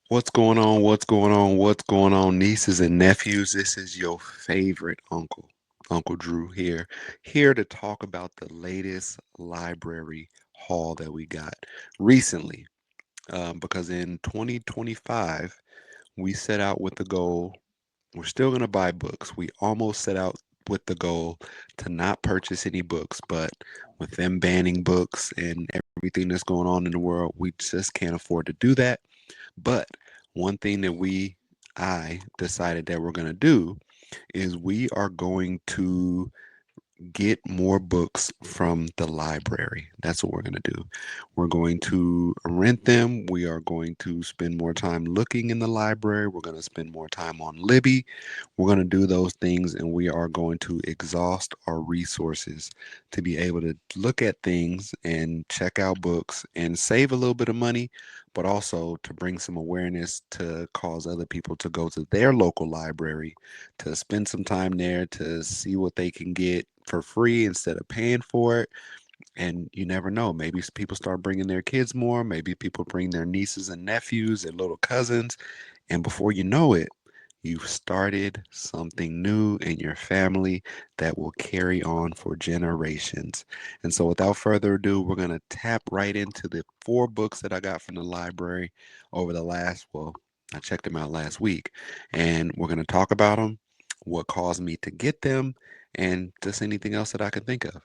What's going on? What's going on? What's going on, nieces and nephews? This is your favorite uncle, Uncle Drew here to talk about the latest library haul that we got recently. Because in 2025, we set out with the goal. We're still going to buy books. We almost set out with the goal to not purchase any books, but with them banning books and everything that's going on in the world, we just can't afford to do that. But one thing that I decided that we're going to do is we are going to get more books from the library. That's what we're going to do. We're going to rent them. We are going to spend more time looking in the library. We're going to spend more time on Libby. We're going to do those things and we are going to exhaust our resources to be able to look at things and check out books and save a little bit of money, but also to bring some awareness to cause other people to go to their local library, to spend some time there to see what they can get for free instead of paying for it. And you never know. Maybe people start bringing their kids more. Maybe people bring their nieces and nephews, their little cousins. And before you know it, you've started something new in your family that will carry on for generations. And so, without further ado, we're going to tap right into the four books that I got from the library over the I checked them out last week. And we're going to talk about them, what caused me to get them, and just anything else that I can think of.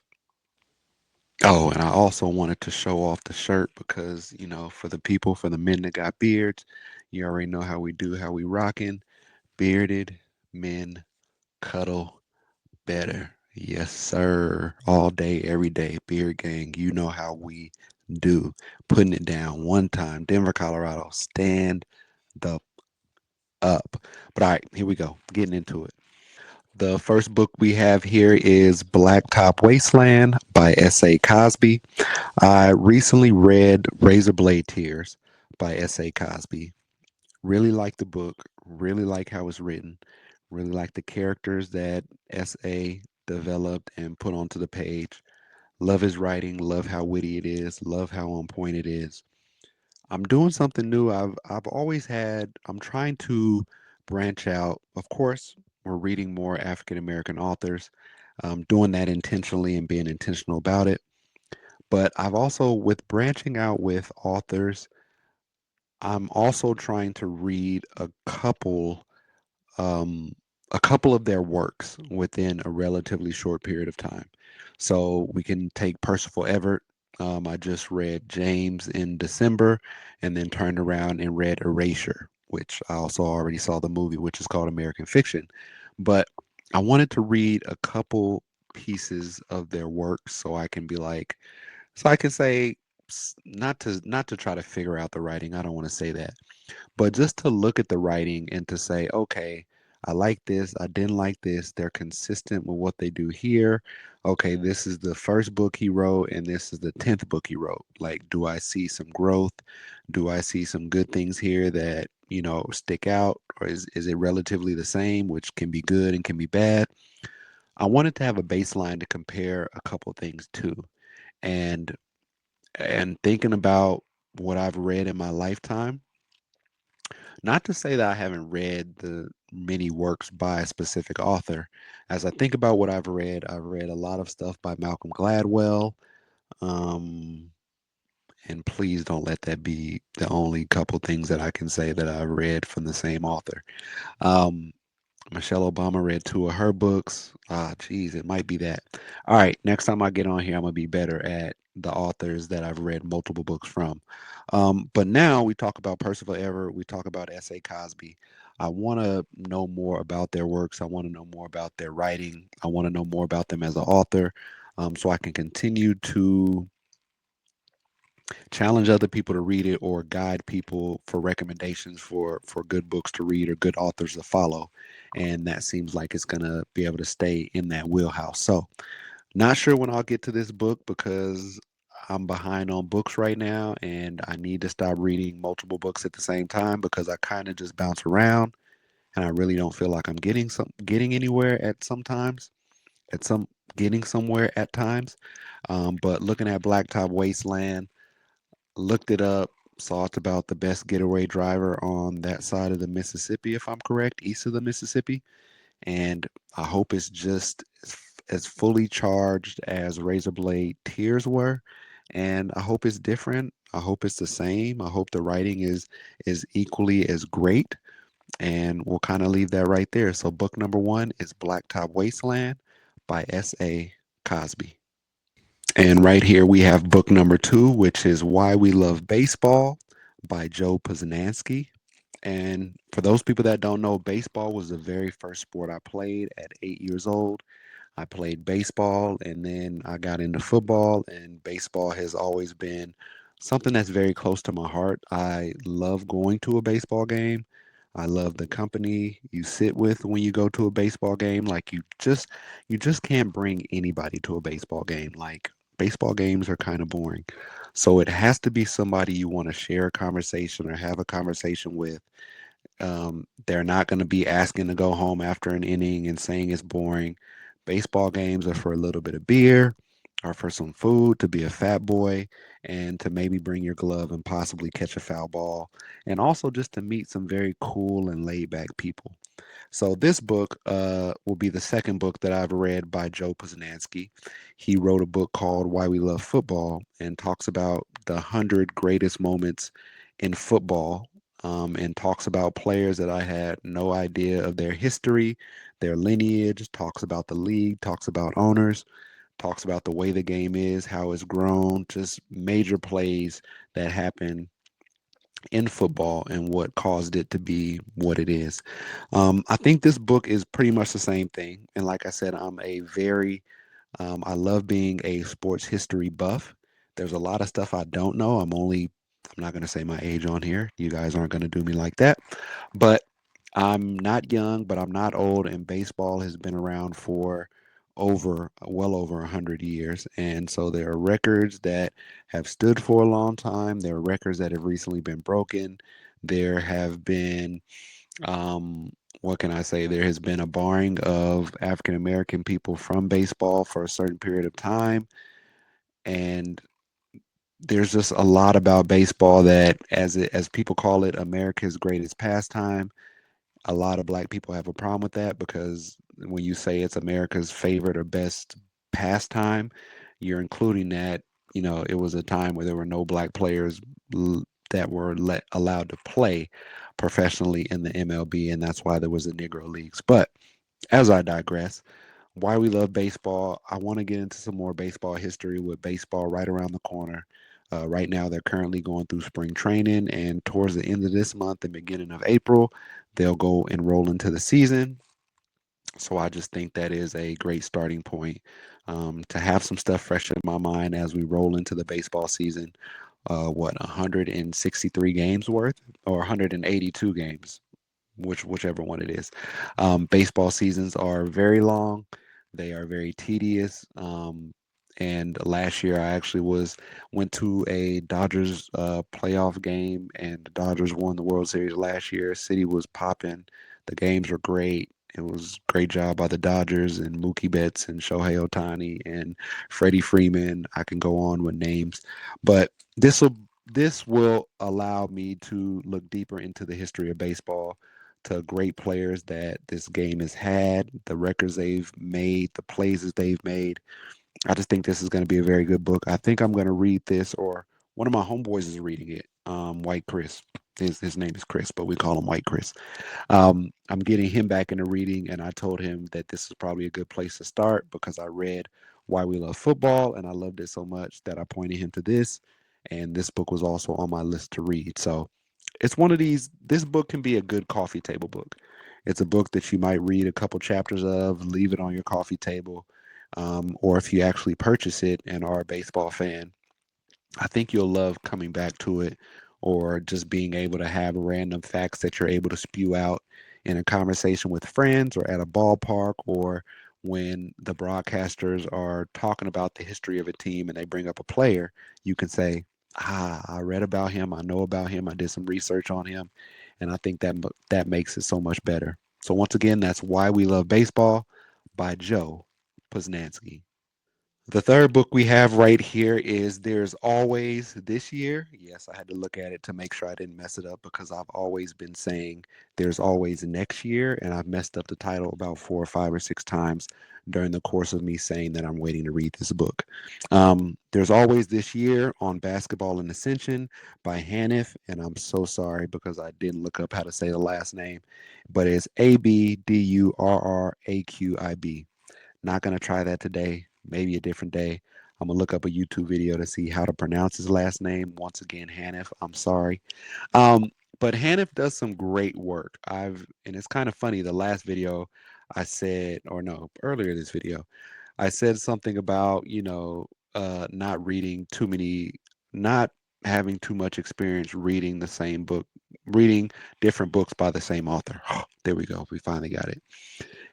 Oh, and I also wanted to show off the shirt because, for the people, for the men that got beards, you already know how we do, how we rocking. Bearded men cuddle better. Yes, sir. All day, every day. Beard gang, you know how we do. Putting it down one time. Denver, Colorado. Stand the up. But all right, here we go. Getting into it. The first book we have here is Blacktop Wasteland by S.A. Cosby. I recently read Razor Blade Tears by S.A. Cosby. Really like the book, really like how it's written, really like the characters that S.A. developed and put onto the page. Love his writing, love how witty it is, love how on point it is. I'm doing something new. I've always had I'm trying to branch out. Of course, we're reading more African American authors. Doing that intentionally and being intentional about it. But I've also, with branching out with authors, I'm also trying to read um, a couple of their works within a relatively short period of time. So we can take Percival Everett. I just read James in December and then turned around and read Erasure, which I also already saw the movie, which is called American Fiction. But I wanted to read a couple pieces of their works so I can be like, so I can say, not to try to figure out the writing. I don't want to say that, but just to look at the writing and to say, okay, I like this, I didn't like this, they're consistent with what they do here. Okay, this is the first book he wrote, and this is the 10th book he wrote. Like, do I see some growth? Do I see some good things here that, stick out? Or is it relatively the same, which can be good and can be bad? I wanted to have a baseline to compare a couple things to. And thinking about what I've read in my lifetime, not to say that I haven't read the many works by a specific author. As I think about what I've read a lot of stuff by Malcolm Gladwell. Um, and please don't let that be the only couple things that I can say that I've read from the same author. Um, Michelle Obama read two of her books. Ah, geez, it might be that. All right, next time I get on here, I'm gonna be better at the authors that I've read multiple books from. But now we talk about Percival Everett, we talk about S.A. Cosby. I want to know more about their works. I want to know more about their writing. I want to know more about them as an author, so I can continue to challenge other people to read it or guide people for recommendations for good books to read or good authors to follow. And that seems like it's going to be able to stay in that wheelhouse. So not sure when I'll get to this book because I'm behind on books right now and I need to stop reading multiple books at the same time because I kind of just bounce around and I really don't feel like I'm getting anywhere at some getting somewhere at times. But looking at Blacktop Wasteland, looked it up, So it's about the best getaway driver on that side of the Mississippi, if I'm correct, east of the Mississippi. And I hope it's just as fully charged as Razorblade Tears were. And I hope it's different. I hope it's the same. I hope the writing is equally as great. And we'll kind of leave that right there. So book number one is Blacktop Wasteland by S.A. Cosby. And right here we have book number two, which is Why We Love Baseball by Joe Poznanski. And for those people that don't know, baseball was the very first sport I played at 8 years old. I played baseball and then I got into football, and baseball has always been something that's very close to my heart. I love going to a baseball game. I love the company you sit with when you go to a baseball game. Like you just can't bring anybody to a baseball game. Like baseball games are kind of boring. So it has to be somebody you want to share a conversation or have a conversation with. They're not going to be asking to go home after an inning and saying it's boring. Baseball games are for a little bit of beer or for some food, to be a fat boy, and to maybe bring your glove and possibly catch a foul ball, and also just to meet some very cool and laid back people. So this book will be the second book that I've read by Joe Poznanski. He wrote a book called Why We Love Football and talks about the 100 greatest moments in football, and talks about players that I had no idea of their history, their lineage, talks about the league, talks about owners, talks about the way the game is, how it's grown, just major plays that happen in football and what caused it to be what it is. I think this book is pretty much the same thing. And like I said, I love being a sports history buff. There's a lot of stuff I don't know. I'm not going to say my age on here. You guys aren't going to do me like that. But I'm not young, but I'm not old. And baseball has been around for well over 100 years. And so there are records that have stood for a long time. There are records that have recently been broken. There have been, what can I say? There has been a barring of African American people from baseball for a certain period of time. And there's just a lot about baseball that, as people call it, America's greatest pastime. A lot of black people have a problem with that because when you say it's America's favorite or best pastime, you're including that, it was a time where there were no black players that were allowed to play professionally in the MLB, and that's why there was the Negro Leagues. But as I digress, why we love baseball, I want to get into some more baseball history with baseball right around the corner. Right now, they're currently going through spring training, and towards the end of this month and beginning of April, they'll go and roll into the season. So I just think that is a great starting point, to have some stuff fresh in my mind as we roll into the baseball season. What, 163 games worth or 182 games? Whichever one it is. Baseball seasons are very long. They are very tedious. And last year I actually went to a Dodgers playoff game, and the Dodgers won the World Series last year. City was popping. The games were great. It was a great job by the Dodgers and Mookie Betts and Shohei Ohtani and Freddie Freeman. I can go on with names, but this will allow me to look deeper into the history of baseball, to great players that this game has had, the records they've made, the plays that they've made. I just think this is going to be a very good book. I think I'm going to read this, or one of my homeboys is reading it. White Chris. His name is Chris, but we call him White Chris. I'm getting him back into reading, and I told him that this is probably a good place to start because I read Why We Love Football, and I loved it so much that I pointed him to this. And this book was also on my list to read. So it's one of these. This book can be a good coffee table book. It's a book that you might read a couple chapters of, leave it on your coffee table, or if you actually purchase it and are a baseball fan, I think you'll love coming back to it, or just being able to have random facts that you're able to spew out in a conversation with friends or at a ballpark, or when the broadcasters are talking about the history of a team and they bring up a player, you can say, I read about him, I know about him, I did some research on him, and I think that makes it so much better. So once again, that's Why We Love Baseball by Joe Poznanski. The third book we have right here is There's Always This Year. Yes, I had to look at it to make sure I didn't mess it up because I've always been saying There's Always Next Year, and I've messed up the title about 4 or 5 or 6 times during the course of me saying that I'm waiting to read this book. There's Always This Year on Basketball and Ascension by Hanif, and I'm so sorry because I didn't look up how to say the last name, but it's Abdurraqib. Not gonna try that today. Maybe a different day. I'm gonna look up a YouTube video to see how to pronounce his last name. Once again, Hanif. I'm sorry. Um, but Hanif does some great work. And it's kind of funny. The last video I said, or no, earlier this video, I said something about not reading too many, not having too much experience reading the same book, reading different books by the same author. There we go. We finally got it.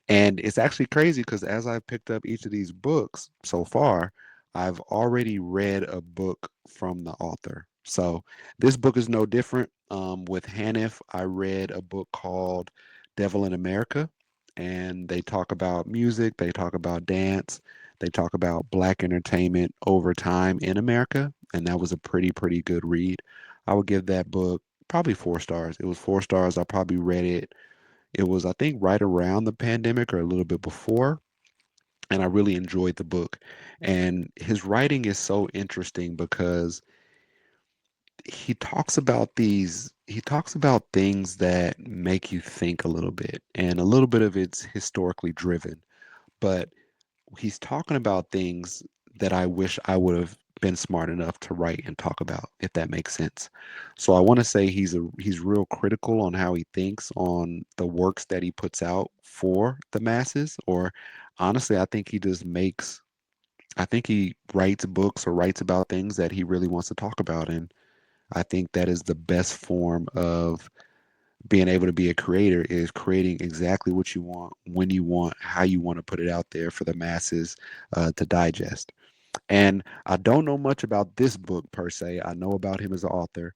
And it's actually crazy because as I've picked up each of these books so far, I've already read a book from the author. So this book is no different. With Hanif, I read a book called Devil in America, and they talk about music, they talk about dance, they talk about black entertainment over time in America, and that was a pretty good read. I would give that book probably 4 stars. It was 4 stars. I probably read it, it was, I think, right around the pandemic or a little bit before, and I really enjoyed the book. And his writing is so interesting because he talks about things that make you think a little bit, and a little bit of it's historically driven, but he's talking about things that I wish I would have been smart enough to write and talk about, if that makes sense. So I want to say he's real critical on how he thinks on the works that he puts out for the masses. Or honestly, I think he writes books or writes about things that he really wants to talk about. And I think that is the best form of being able to be a creator, is creating exactly what you want, when you want, how you want to put it out there for the masses to digest. And I don't know much about this book per se. I know about him as an author.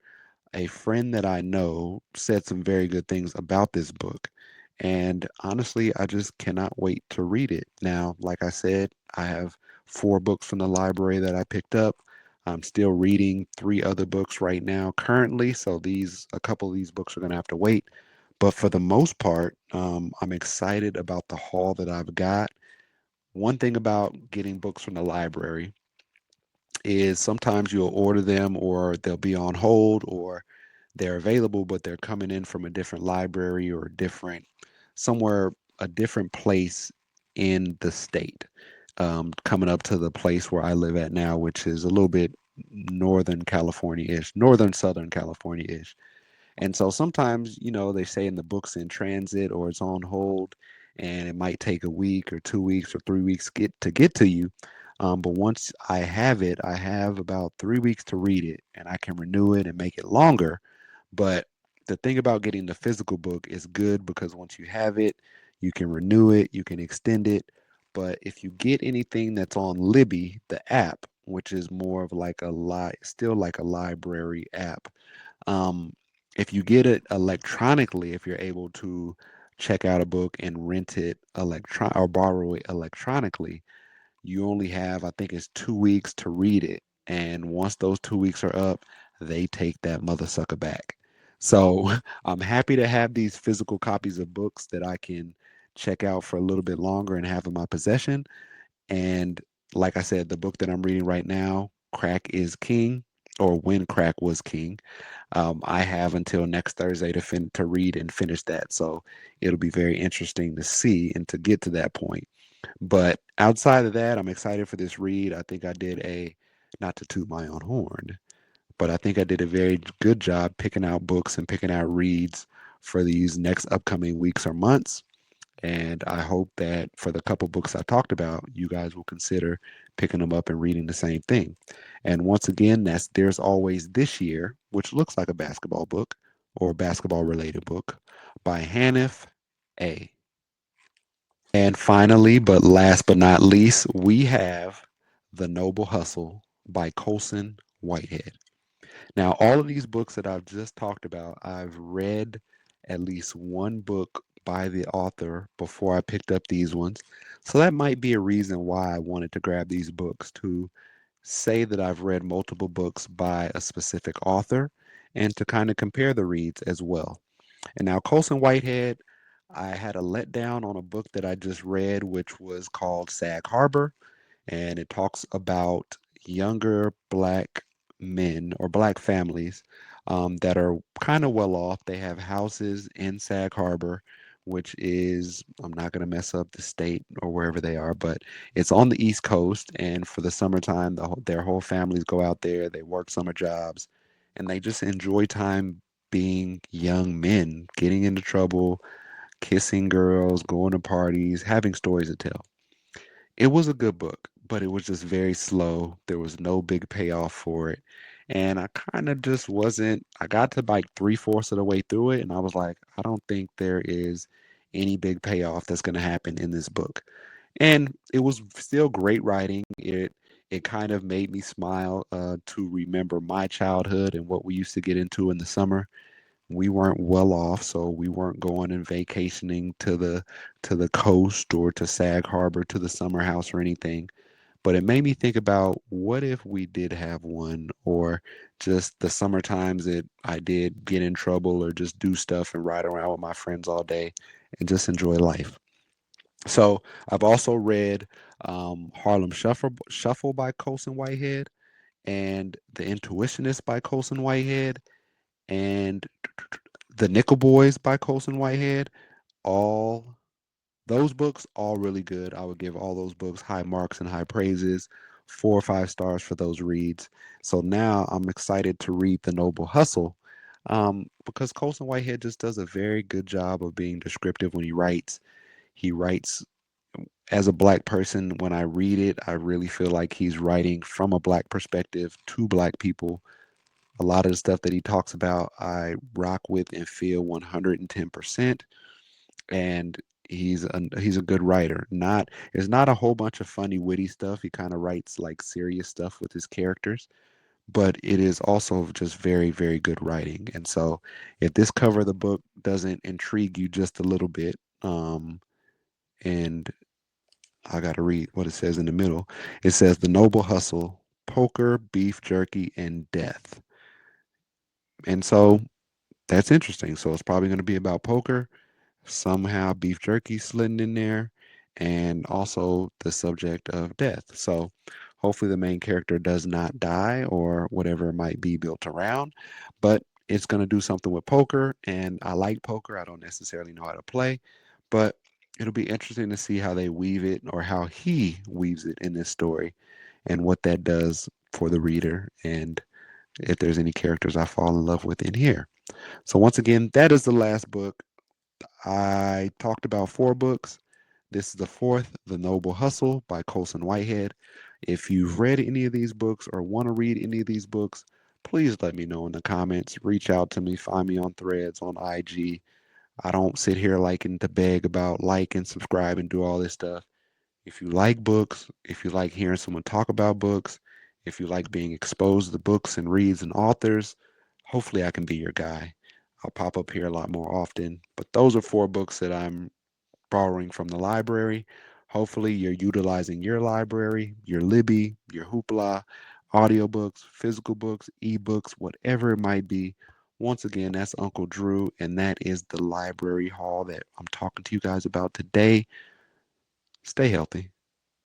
A friend that I know said some very good things about this book. And honestly, I just cannot wait to read it. Now, like I said, I have 4 books from the library that I picked up. I'm still reading 3 other books right now currently, so a couple of these books are going to have to wait. But for the most part, I'm excited about the haul that I've got. One thing about getting books from the library is sometimes you'll order them or they'll be on hold or they're available, but they're coming in from a different library or somewhere, a different place in the state. Coming up to the place where I live at now, which is a little bit northern California ish, northern Southern California ish. And so sometimes, they say in the book's in transit or it's on hold, and it might take a week or 2 weeks or 3 weeks to get to you. But once I have it, I have about 3 weeks to read it, and I can renew it and make it longer. But the thing about getting the physical book is good because once you have it, you can renew it, you can extend it. But if you get anything that's on Libby, the app, which is more of like still like a library app, um, if you get it electronically, if you're able to check out a book and rent it or borrow it electronically, you only have, I think it's 2 weeks to read it. And once those 2 weeks are up, they take that mother sucker back. So I'm happy to have these physical copies of books that I can check out for a little bit longer and have in my possession. And like I said, the book that I'm reading right now, Crack is King, or When Crack Was King. I have until next Thursday to read and finish that. So it'll be very interesting to see and to get to that point. But outside of that, I'm excited for this read. I think I did not to toot my own horn, but I think I did a very good job picking out books and picking out reads for these next upcoming weeks or months. And I hope that for the couple books I talked about, you guys will consider picking them up and reading the same thing. And once again, that's There's Always This Year, which looks like a basketball book or basketball related book by Hanif A. And finally, but last but not least, we have The Noble Hustle by Colson Whitehead. Now, all of these books that I've just talked about, I've read at least one book by the author before I picked up these ones. So that might be a reason why I wanted to grab these books, to say that I've read multiple books by a specific author and to kind of compare the reads as well. And now, Colson Whitehead, I had a letdown on a book that I just read, which was called Sag Harbor, and it talks about younger black men or black families that are kind of well off. They have houses in Sag Harbor, which is, I'm not going to mess up the state or wherever they are, but it's on the East Coast. And for the summertime, their whole families go out there, they work summer jobs, and they just enjoy time being young men, getting into trouble, kissing girls, going to parties, having stories to tell. It was a good book, but it was just very slow. There was no big payoff for it. And I kind of just wasn't, I got to like three-fourths of the way through it, and I was like, I don't think there is any big payoff that's going to happen in this book. And it was still great writing. It kind of made me smile to remember my childhood and what we used to get into in the summer. We weren't well off, so we weren't going and vacationing to the coast or to Sag Harbor to the summer house or anything. But it made me think about, what if we did have one, or just the summer times that I did get in trouble or just do stuff and ride around with my friends all day and just enjoy life. So I've also read Shuffle by Colson Whitehead, and The Intuitionist by Colson Whitehead, and The Nickel Boys by Colson Whitehead. All those books, all really good. I would give all those books high marks and high praises, 4 or 5 stars for those reads. So now I'm excited to read The Noble Hustle, because Colson Whitehead just does a very good job of being descriptive when he writes. He writes, as a black person, when I read it, I really feel like he's writing from a black perspective to black people. A lot of the stuff that he talks about, I rock with and feel 110%. And he's a good writer. Not It's not a whole bunch of funny, witty stuff. He kind of writes like serious stuff with his characters, but it is also just very, very good writing. And so, if this cover of the book doesn't intrigue you just a little bit, and I got to read what it says in the middle. It says, "The Noble Hustle: Poker, Beef Jerky, and Death." And so that's interesting. So it's probably going to be about poker, somehow beef jerky slidden in there, and also the subject of death. So hopefully the main character does not die or whatever it might be built around, but it's going to do something with poker. And I like poker. I don't necessarily know how to play, but it'll be interesting to see how they weave it, or how he weaves it in this story, and what that does for the reader, and if there's any characters I fall in love with in here. So once again, that is the last book. I talked about 4 books. This is the fourth, The Noble Hustle by Colson Whitehead. If you've read any of these books or want to read any of these books, please let me know in the comments. Reach out to me, find me on threads, on IG. I don't sit here liking to beg about like and subscribe and do all this stuff. If you like books, if you like hearing someone talk about books, if you like being exposed to books and reads and authors, hopefully I can be your guy. I'll pop up here a lot more often. But those are 4 books that I'm borrowing from the library. Hopefully you're utilizing your library, your Libby, your Hoopla, audiobooks, physical books, ebooks, whatever it might be. Once again, that's Uncle Drew, and that is the library haul that I'm talking to you guys about today. Stay healthy.